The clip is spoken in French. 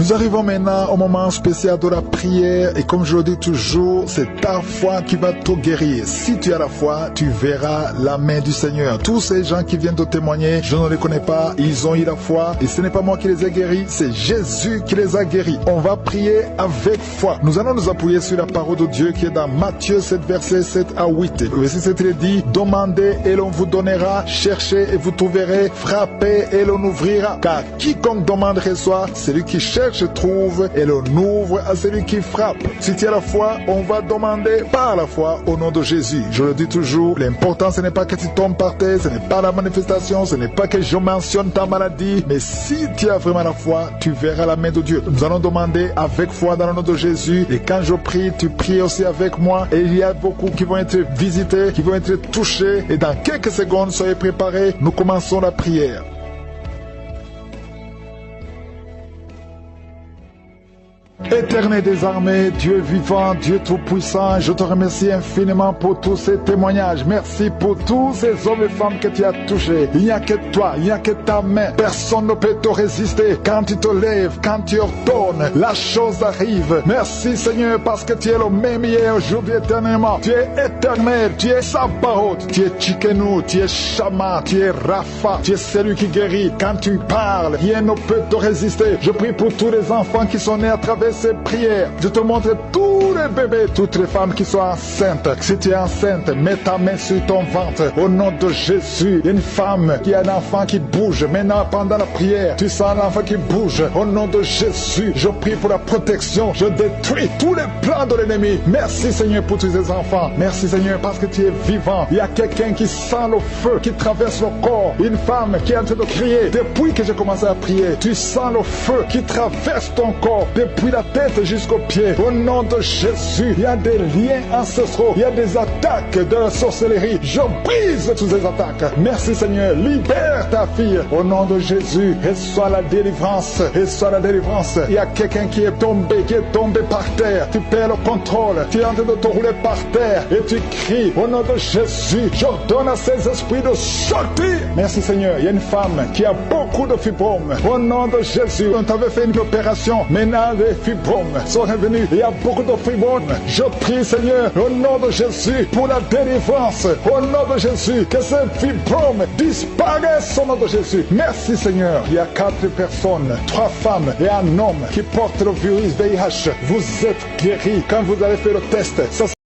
Nous arrivons maintenant au moment spécial de la prière et comme je le dis toujours, c'est ta foi qui va te guérir. Si tu as la foi, tu verras la main du Seigneur. Tous ces gens qui viennent de témoigner, je ne les connais pas, ils ont eu la foi et ce n'est pas moi qui les ai guéris, c'est Jésus qui les a guéris. On va prier avec foi. Nous allons nous appuyer sur la parole de Dieu qui est dans Matthieu 7, verset 7 à 8. Le verset 7 il dit, demandez et l'on vous donnera, cherchez et vous trouverez, frappez et l'on ouvrira. Car quiconque demande reçoit, celui qui cherche trouve et l'on ouvre à celui qui frappe. Si tu as la foi, on va demander par la foi au nom de Jésus. Je le dis toujours, l'important ce n'est pas que tu tombes par terre, ce n'est pas la manifestation, ce n'est pas que je mentionne ta maladie, mais si tu as vraiment la foi, tu verras la main de Dieu. Nous allons demander avec foi dans le nom de Jésus et quand je prie, tu pries aussi avec moi et il y a beaucoup qui vont être visités, qui vont être touchés et dans quelques secondes, soyez préparés, nous commençons la prière. Éternel des armées, Dieu vivant, Dieu tout-puissant, je te remercie infiniment pour tous ces témoignages. Merci pour tous ces hommes et femmes que tu as touchés. Il n'y a que toi, il n'y a que ta main. Personne ne peut te résister. Quand tu te lèves, quand tu ordonnes, la chose arrive. Merci Seigneur parce que tu es le même hier, aujourd'hui, éternellement. Tu es éternel, tu es Sabaoth, tu es Tsidkenu, tu es Shama, tu es Rapha, tu es celui qui guérit. Quand tu parles, rien ne peut te résister. Je prie pour tous les enfants qui sont nés à travers ces prières. Je te montre tous les bébés, toutes les femmes qui sont enceintes. Si tu es enceinte, mets ta main sur ton ventre. Au nom de Jésus, une femme qui a un enfant qui bouge. Maintenant, pendant la prière, tu sens l'enfant qui bouge. Au nom de Jésus, je prie pour la protection. Je détruis tous les plans de l'ennemi. Merci Seigneur pour tous ces enfants. Merci Seigneur parce que tu es vivant. Il y a quelqu'un qui sent le feu, qui traverse le corps. Une femme qui est en train de crier. Depuis que j'ai commencé à prier, tu sens le feu qui traverse ton corps. Depuis la tête jusqu'aux pieds. Au nom de Jésus, il y a des liens ancestraux. Il y a des attaques de la sorcellerie. Je brise toutes ces attaques. Merci Seigneur. Libère ta fille. Au nom de Jésus, reçois la délivrance. Reçois la délivrance. Il y a quelqu'un qui est tombé par terre. Tu perds le contrôle. Tu es en train de te rouler par terre. Et tu cries. Au nom de Jésus, j'ordonne à ces esprits de sortir. Merci Seigneur. Il y a une femme qui a beaucoup de fibromes. Au nom de Jésus, on t'avait fait une opération. Maintenant, les fibromes sont revenus. Il y a beaucoup de fibromes. Je prie Seigneur au nom de Jésus pour la délivrance. Au nom de Jésus, que ces fibromes disparaissent au nom de Jésus. Merci Seigneur. Il y a 4 personnes, 3 femmes et un homme qui portent le virus VIH. Vous êtes guéris quand vous avez fait le test. Ça